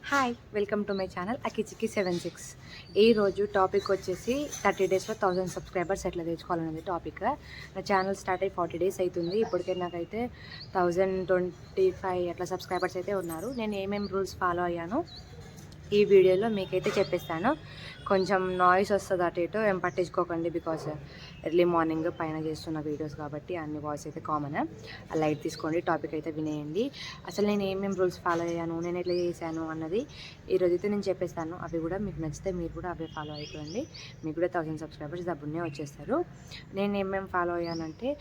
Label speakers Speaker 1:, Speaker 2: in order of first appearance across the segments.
Speaker 1: Hi welcome to my channel అకిచికి76. ఈరోజు topic వచ్చేసి 30 డేస్లో 1000 సబ్స్క్రైబర్స్ ఎట్లా తెచ్చుకోవాలనేది టాపిక్. నా ఛానల్ స్టార్ట్ అయ్యి 40 డేస్ అవుతుంది. ఇప్పటికే నాకైతే 1025 అట్లా సబ్స్క్రైబర్స్ అయితే ఉన్నారు. నేను ఏమేమి రూల్స్ ఫాలో అయ్యాను ఈ వీడియోలో మీకైతే చెప్పేస్తాను. కొంచెం నాయిస్ వస్తుంది అటు ఇటు, ఏం పట్టించుకోకండి. బికాస్ ఎర్లీ మార్నింగ్ పైన చేస్తున్న వీడియోస్ కాబట్టి అన్ని వాయిస్ అయితే కామన్. లైట్ తీసుకోండి, టాపిక్ అయితే వినేయండి. అసలు నేను ఏమేమి రూల్స్ ఫాలో అయ్యాను, నేను ఎట్లా చేశాను అన్నది ఈరోజు అయితే నేను చెప్పేస్తాను. అవి కూడా మీకు నచ్చితే మీరు కూడా అవే ఫాలో అయిపోండి. మీకు కూడా 1000 సబ్స్క్రైబర్స్ డబ్బునే వచ్చేస్తారు. నేను ఏమేమి ఫాలో అయ్యానంటే,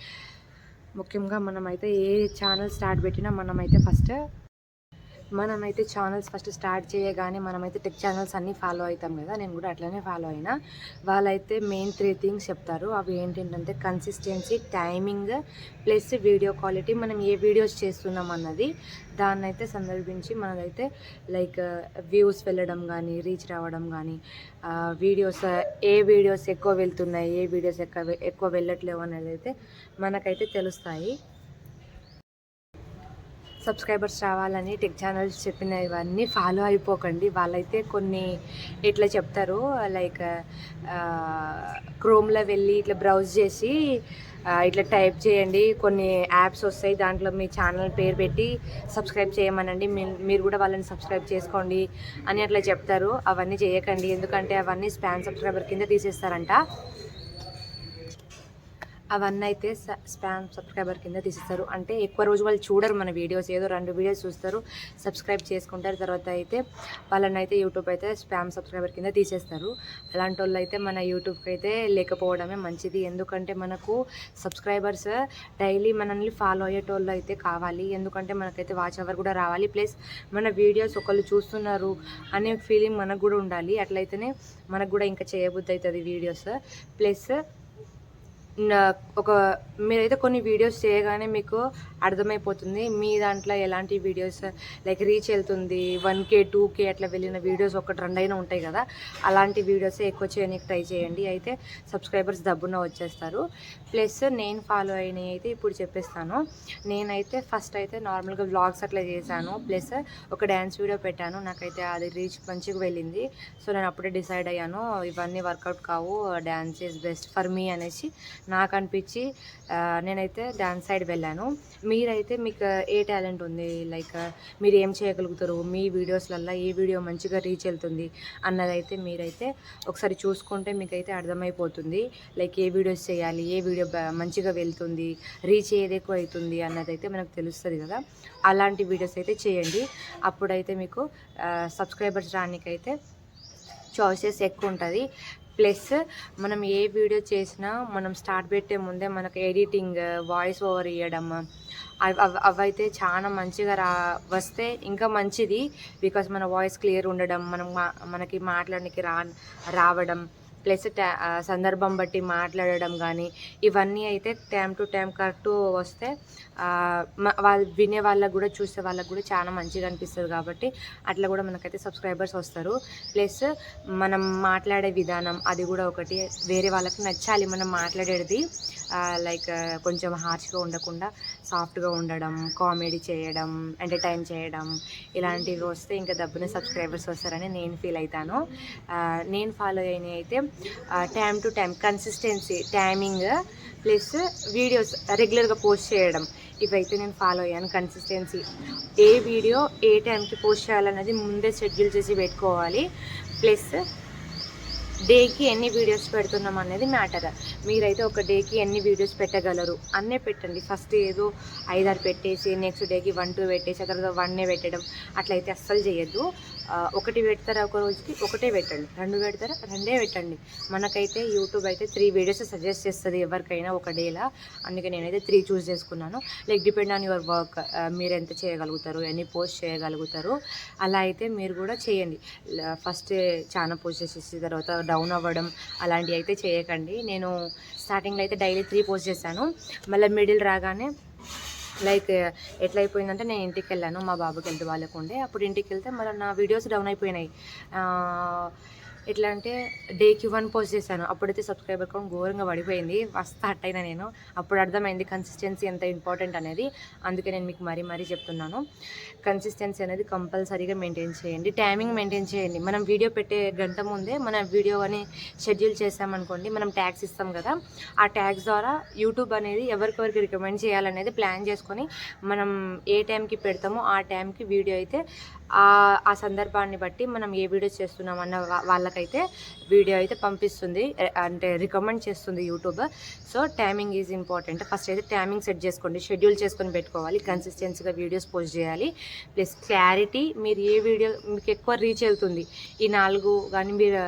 Speaker 1: ముఖ్యంగా మనమైతే ఏ ఛానల్ స్టార్ట్ పెట్టినా మనమైతే ఛానల్స్ ఫస్ట్ స్టార్ట్ చేయగానే మనమైతే టెక్ ఛానల్స్ అన్నీ ఫాలో అవుతాం కదా. నేను కూడా అట్లనే ఫాలో అయినా. వాళ్ళైతే మెయిన్ 3 థింగ్స్ చెప్తారు. అవి ఏంటంటే consistency, timing plus video quality. మనం ఏ వీడియోస్ చేస్తున్నాం అన్నది దాన్ని అయితే సందర్భించి మనదైతే లైక్ వ్యూస్ వెళ్ళడం కానీ, రీచ్ రావడం కానీ, ఏ వీడియోస్ ఎక్కువ వెళ్తున్నాయి, ఏ వీడియోస్ ఎక్కువ వెళ్ళట్లేవు అనేది అయితే మనకైతే తెలుస్తాయి. సబ్స్క్రైబర్స్ రావాలని టెక్ ఛానల్స్ చెప్పిన ఇవన్నీ ఫాలో అయిపోకండి. వాళ్ళైతే కొన్ని ఇట్లా చెప్తారు, లైక్ క్రోమ్లో వెళ్ళి ఇట్లా బ్రౌజ్ చేసి ఇట్లా టైప్ చేయండి, కొన్ని యాప్స్ వస్తాయి, దాంట్లో మీ ఛానల్ పేరు పెట్టి సబ్స్క్రైబ్ చేయమనండి, మీరు కూడా వాళ్ళని సబ్స్క్రైబ్ చేసుకోండి అని అట్లా చెప్తారు. అవన్నీ చేయకండి, ఎందుకంటే అవన్నీ స్పామ్ సబ్స్క్రైబర్ కింద తీసేస్తారంట. అవన్నీ అయితే స్పామ్ సబ్స్క్రైబర్ కింద తీసేస్తారు. అంటే ఎక్కువ రోజు వాళ్ళు చూడరు మన వీడియోస్, ఏదో 2 వీడియోస్ చూస్తారు, సబ్స్క్రైబ్ చేసుకుంటారు. తర్వాత అయితే వాళ్ళని అయితే యూట్యూబ్ అయితే స్పామ్ సబ్స్క్రైబర్ కింద తీసేస్తారు. అలాంటి వాళ్ళు అయితే మన యూట్యూబ్కి అయితే లేకపోవడమే మంచిది. ఎందుకంటే మనకు సబ్స్క్రైబర్స్ డైలీ మనల్ని ఫాలో అయ్యేటోళ్ళు అయితే కావాలి. ఎందుకంటే మనకైతే వాచ్ అవర్ కూడా రావాలి, ప్లస్ మన వీడియోస్ ఒకళ్ళు చూస్తున్నారు అనే ఫీలింగ్ మనకు కూడా ఉండాలి. అట్లయితేనే మనకు కూడా ఇంకా చేయబుద్ధి అవుతుంది వీడియోస్. ప్లస్ మీరైతే కొన్ని వీడియోస్ చేయగానే మీకు అర్థమైపోతుంది మీ దాంట్లో ఎలాంటి వీడియోస్ లైక్ రీచ్ వెళ్తుంది. 1K 2K అట్లా వెళ్ళిన వీడియోస్ 1-2 అయినా ఉంటాయి కదా, అలాంటి వీడియోస్ ఎక్కువ చేయడానికి ట్రై చేయండి. అయితే సబ్స్క్రైబర్స్ డబ్బున వచ్చేస్తారు. ప్లస్ నేను ఫాలో అయినవి అయితే ఇప్పుడు చెప్పేస్తాను. నేనైతే ఫస్ట్ అయితే నార్మల్గా వ్లాగ్స్ అట్లా చేశాను, ప్లస్ ఒక డ్యాన్స్ వీడియో పెట్టాను. నాకైతే అది రీచ్ మంచిగా వెళ్ళింది. సో నేను అప్పుడే డిసైడ్ అయ్యాను, ఇవన్నీ వర్కౌట్ కావు, dance is best for me అనేసి నాకు అనిపించి నేనైతే డ్యాన్స్ సైడ్ వెళ్ళాను. మీరైతే మీకు ఏ టాలెంట్ ఉంది, లైక్ మీరు ఏం చేయగలుగుతారు, మీ వీడియోస్లల్లో ఏ వీడియో మంచిగా రీచ్ వెళ్తుంది అన్నదైతే మీరైతే ఒకసారి చూసుకుంటే మీకైతే అర్థమైపోతుంది. లైక్ ఏ వీడియోస్ చేయాలి, ఏ వీడియో మంచిగా వెళ్తుంది, రీచ్ ఏది ఎక్కువ అవుతుంది అన్నదైతే మనకు తెలుస్తుంది కదా. అలాంటి వీడియోస్ అయితే చేయండి. అప్పుడైతే మీకు సబ్స్క్రైబర్స్ రానికైతే చాయిసెస్ ఎక్కువ ఉంటుంది. ప్లస్ మనం ఏ వీడియో చేసినా మనం స్టార్ట్ పెట్టే ముందే మనకు ఎడిటింగ్, వాయిస్ ఓవర్ ఇవ్వడం అవైతే చాలా మంచిగా వస్తే ఇంకా మంచిది. బికాస్ మన వాయిస్ క్లియర్ ఉండడం, మనకి మాట్లాడడానికి రావడం, ప్లస్ సందర్భం బట్టి మాట్లాడడం కానీ, ఇవన్నీ అయితే టైం టు టైం కరెక్ట్ వస్తే వాళ్ళు వినే వాళ్ళకు కూడా, చూసే వాళ్ళకు కూడా చాలా మంచిగా అనిపిస్తుంది. కాబట్టి అట్లా కూడా మనకైతే సబ్స్క్రైబర్స్ వస్తారు. ప్లస్ మనం మాట్లాడే విధానం అది కూడా ఒకటి వేరే వాళ్ళకి నచ్చాలి. మనం మాట్లాడేది లైక్ కొంచెం హార్ష్గా ఉండకుండా సాఫ్ట్గా ఉండడం, కామెడీ చేయడం, ఎంటర్టైన్ చేయడం, ఇలాంటివి వస్తే ఇంకా డబ్బునే సబ్స్క్రైబర్స్ వస్తారని నేను ఫీల్ అవుతాను. నేను ఫాలో అయినవి అయితే time to time, consistency, timing, plus videos రెగ్యులర్గా పోస్ట్ చేయడం, ఇవైతే నేను ఫాలో అయ్యాను. కన్సిస్టెన్సీ, ఏ వీడియో ఏ టైంకి పోస్ట్ చేయాలన్నది ముందే షెడ్యూల్ చేసి పెట్టుకోవాలి. ప్లస్ డేకి ఎన్ని వీడియోస్ పెడుతున్నాం అనేది మ్యాటర్. మీరైతే ఒక డేకి ఎన్ని వీడియోస్ పెట్టగలరు అన్నీ పెట్టండి. ఫస్ట్ ఏదో 5-6 పెట్టేసి నెక్స్ట్ డేకి 1-2 పెట్టేసి ఆ తర్వాత 1 పెట్టడం అట్లయితే అస్సలు చేయొద్దు. 1 పెడతారా ఒక రోజుకి, 1 పెట్టండి. 2 పెడతారా, 2 పెట్టండి. మనకైతే యూట్యూబ్ అయితే 3 వీడియోస్ సజెస్ట్ చేస్తుంది ఎవరికైనా ఒక డేలా. అందుకే నేనైతే 3 చూస్ చేసుకున్నాను. Like depend on your work, మీరు ఎంత చేయగలుగుతారు, ఎన్ని పోస్ట్ చేయగలుగుతారు, అలా అయితే మీరు కూడా చేయండి. ఫస్ట్ చాలా పోస్ట్ చేసేసి తర్వాత డౌన్ అవ్వడం అలాంటివి అయితే చేయకండి. నేను స్టార్టింగ్లో అయితే డైలీ 3 పోస్ట్ చేశాను. మళ్ళీ మిడిల్ రాగానే లైక్ ఎట్లా అయిపోయిందంటే, నేను ఇంటికి వెళ్ళాను, మా బాబుకి హెల్త్ బాగాలేకుండే. అప్పుడు ఇంటికి వెళ్తే మళ్ళీ నా వీడియోస్ డౌన్ అయిపోయినాయి. ఎట్లా అంటే డేకి 1 పోస్ట్ చేశాను. అప్పుడైతే సబ్స్క్రైబర్ కౌంట్ ఘోరంగా పడిపోయింది. స్టార్ట్ అయినా నేను. అప్పుడు అర్థమైంది కన్సిస్టెన్సీ ఎంత ఇంపార్టెంట్ అనేది. అందుకే నేను మీకు మరీ చెప్తున్నాను. కన్సిస్టెన్సీ అనేది కంపల్సరీగా మెయింటైన్ చేయండి. టైమింగ్ మెయింటైన్ చేయండి. మనం వీడియో పెట్టే గంట ముందే మన వీడియో అని షెడ్యూల్ చేసామనుకోండి, మనం ట్యాగ్స్ ఇస్తాం కదా, ఆ ట్యాగ్స్ ద్వారా యూట్యూబ్ అనేది ఎవరికెవరికి రికమెండ్ చేయాలనేది ప్లాన్ చేసుకొని మనం ఏ టైంకి పెడతామో ఆ టైంకి వీడియో అయితే ఆ సందర్భాన్ని బట్టి మనం ఏ వీడియో చేస్తున్నాం అన్న వాళ్ళకైతే వీడియో అయితే పంపిస్తుంది, అంటే రికమెండ్ చేస్తుంది YouTube. So timing is important. First అయితే టైమింగ్ సెట్ చేసుకోండి, షెడ్యూల్ చేసుకొని పెట్టుకోవాలి. కన్సిస్టెన్సీగా వీడియోస్ పోస్ట్ చేయాలి. ప్లస్ క్లారిటీ, మీరు ఏ వీడియో మీకు ఎక్కువ రీచ్ అవుతుంది, ఈ 4 కానీ మీరు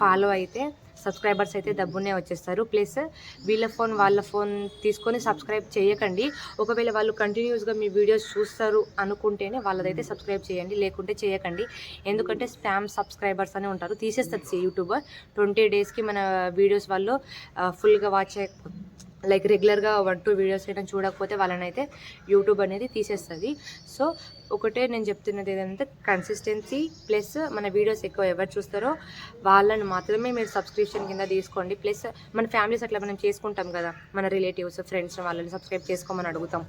Speaker 1: ఫాలో అయితే సబ్స్క్రైబర్స్ అయితే డబ్బునే వచ్చేస్తారు. ప్లస్ వీళ్ళ ఫోన్ వాళ్ళ ఫోన్ తీసుకొని సబ్స్క్రైబ్ చేయకండి. ఒకవేళ వాళ్ళు కంటిన్యూస్గా మీ వీడియోస్ చూస్తారు అనుకుంటేనే వాళ్ళదైతే సబ్స్క్రైబ్ చేయండి, లేకుంటే చేయకండి. ఎందుకంటే స్పామ్ సబ్స్క్రైబర్స్ అని ఉంటారు, తీసేస్తుంది యూట్యూబ్. 20 డేస్కి మన వీడియోస్ వాళ్ళు ఫుల్గా వాచ్ లైక్ రెగ్యులర్గా 1-2 వీడియోస్ అయినా చూడకపోతే వాళ్ళనైతే యూట్యూబ్ అనేది తీసేస్తుంది. సో ఒకటే నేను చెప్తున్నది ఏదంటే కన్సిస్టెన్సీ ప్లస్ మన వీడియోస్ ఎక్కువ ఎవరు చూస్తారో వాళ్ళని మాత్రమే మీరు సబ్స్క్రిప్షన్ కింద తీసుకోండి. ప్లస్ మన ఫ్యామిలీస్ అట్లా మనం చేసుకుంటాం కదా, మన రిలేటివ్స్ ఫ్రెండ్స్ వాళ్ళని సబ్స్క్రైబ్ చేసుకోమని అడుగుతాం.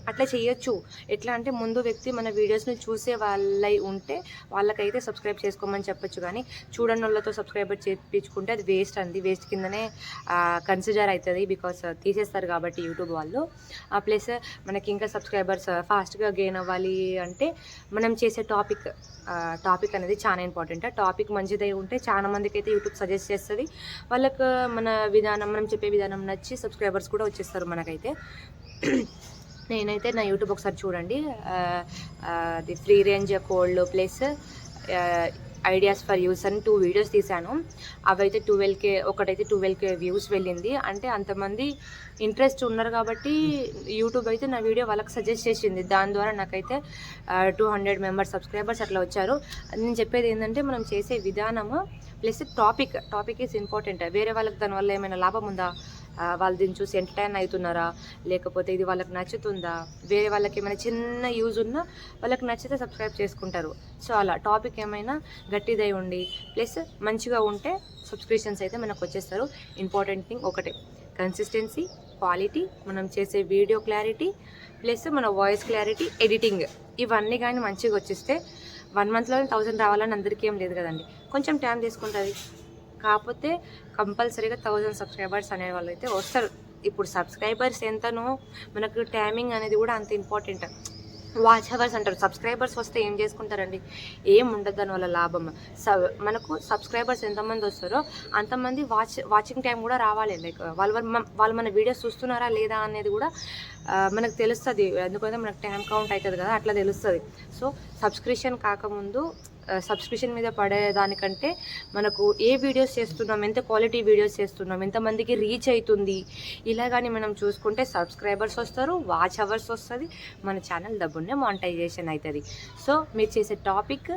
Speaker 1: అట్లా చేయొచ్చు. ఎట్లా అంటే ముందు వ్యక్తి మన వీడియోస్ని చూసే వాళ్ళై ఉంటే వాళ్ళకైతే సబ్స్క్రైబ్ చేసుకోమని చెప్పొచ్చు, కానీ చూడని వాళ్ళతో సబ్స్క్రైబర్ చేయించుకుంటే అది వేస్ట్ అండి, వేస్ట్ కిందనే కన్సిడర్ అవుతుంది. బికాస్ తీసేస్తారు కాబట్టి యూట్యూబ్ వాళ్ళు. ప్లస్ మనకి ఇంకా సబ్స్క్రైబర్స్ ఫాస్ట్గా గెయిన్ అవ్వాలి అంటే మనం చేసే టాపిక్ అనేది చాలా ఇంపార్టెంట్. టాపిక్ మంచిదై ఉంటే చాలా మందికి అయితే యూట్యూబ్ సజెస్ట్ చేస్తుంది. వాళ్ళకు మన విధానం, మనం చెప్పే విధానం నచ్చి సబ్స్క్రైబర్స్ కూడా వచ్చేస్తారు మనకైతే. నేనైతే నా యూట్యూబ్ ఒకసారి చూడండి, అది free range cold plus ideas for use అని 2 వీడియోస్ తీశాను. అవైతే 12K, ఒకటైతే 12K వ్యూస్ వెళ్ళింది. అంటే అంతమంది ఇంట్రెస్ట్ ఉన్నారు కాబట్టి యూట్యూబ్ అయితే నా వీడియో వాళ్ళకి సజెస్ట్ చేసింది. దాని ద్వారా నాకైతే 200 మెంబర్స్ సబ్స్క్రైబర్స్ అట్లా వచ్చారు. నేను చెప్పేది ఏంటంటే మనం చేసే విధానము ప్లస్ టాపిక్ ఈజ్ ఇంపార్టెంట్. వేరే వాళ్ళకి దానివల్ల ఏమైనా లాభం ఉందా, వాళ్ళు దీన్ని చూసి ఎంటర్టైన్ అవుతున్నారా, లేకపోతే ఇది వాళ్ళకి నచ్చుతుందా, వేరే వాళ్ళకి ఏమైనా చిన్న యూజ్ ఉన్నా వాళ్ళకి నచ్చితే సబ్స్క్రైబ్ చేసుకుంటారు. సో అలా టాపిక్ ఏమైనా గట్టిదై ఉండి ప్లస్ మంచిగా ఉంటే సబ్స్క్రిప్షన్స్ అయితే మనకు వచ్చేస్తారు. ఇంపార్టెంట్ థింగ్ ఒకటే, కన్సిస్టెన్సీ, క్వాలిటీ, మనం చేసే వీడియో క్లారిటీ ప్లస్ మన వాయిస్ క్లారిటీ, ఎడిటింగ్, ఇవన్నీ కానీ మంచిగా వచ్చేస్తే 1 మంత్లో 1000 రావాలని అందరికీ ఏం లేదు కదండి, కొంచెం టైం తీసుకుంటుంది. కాకపోతే కంపల్సరీగా 1000 సబ్స్క్రైబర్స్ అనే వాళ్ళు అయితే వస్తారు. ఇప్పుడు సబ్స్క్రైబర్స్ ఎంతనో మనకు టైమింగ్ అనేది కూడా అంత ఇంపార్టెంట్. వాచ్ అవర్స్ అంటారు, సబ్స్క్రైబర్స్ వస్తే ఏం చేసుకుంటారండి, ఏం ఉండదు దాని వల్ల లాభం. మనకు సబ్స్క్రైబర్స్ ఎంతమంది వస్తారో అంతమంది వాచింగ్ టైం కూడా రావాలి. లైక్ వాళ్ళు మన వీడియోస్ చూస్తున్నారా లేదా అనేది కూడా మనకు తెలుస్తుంది. ఎందుకంటే మనకు టైం కౌంట్ అవుతుంది కదా, అట్లా తెలుస్తుంది. సో సబ్స్క్రిప్షన్ కాకముందు సబ్స్క్రిప్షన్ మీద పడేదానికంటే మనకు ఏ వీడియోస్ చేస్తున్నాం, ఎంత క్వాలిటీ వీడియోస్ చేస్తున్నాం, ఎంతమందికి రీచ్ అవుతుంది, ఇలా కానీ మనం చూసుకుంటే సబ్స్క్రైబర్స్ వస్తారు, వాచ్ అవర్స్ వస్తుంది, మన ఛానల్ డబ్బునే మానిటైజేషన్ అవుతుంది. సో మీరు చేసే టాపిక్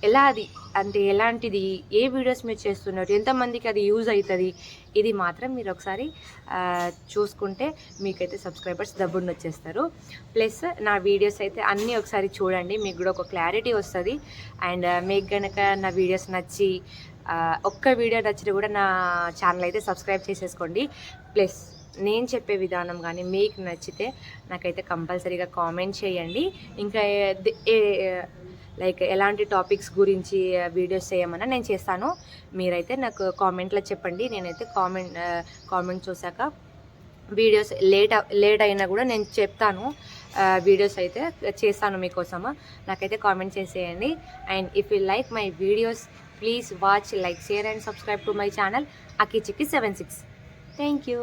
Speaker 1: ఎలాంటిది, ఏ వీడియోస్ మీరు చేస్తున్నారు, ఎంతమందికి అది యూజ్ అవుతుంది, ఇది మాత్రం మీరు ఒకసారి చూసుకుంటే మీకైతే సబ్స్క్రైబర్స్ డబ్బుని వచ్చేస్తారు. ప్లస్ నా వీడియోస్ అయితే అన్నీ ఒకసారి చూడండి, మీకు కూడా ఒక క్లారిటీ వస్తుంది. అండ్ మీకు కనుక నా వీడియోస్ నచ్చి ఒక్క వీడియో నచ్చితే కూడా నా ఛానల్ అయితే సబ్స్క్రైబ్ చేసేసుకోండి. ప్లస్ నేను చెప్పే విధానం కానీ మీకు నచ్చితే నాకైతే కంపల్సరీగా కామెంట్ చేయండి. ఇంకా లైక్ ఎలాంటి టాపిక్స్ గురించి వీడియోస్ చేయమన్నా నేను చేస్తాను. మీరైతే నాకు కామెంట్లో చెప్పండి. నేనైతే కామెంట్ చూసాక వీడియోస్ లేట్ అయినా కూడా నేను చెప్తాను, వీడియోస్ అయితే చేస్తాను మీకోసము. నాకైతే కామెంట్ చేసేయండి. And if you like my videos please watch, like, share and subscribe to my channel అకీచికి 76. Thank you.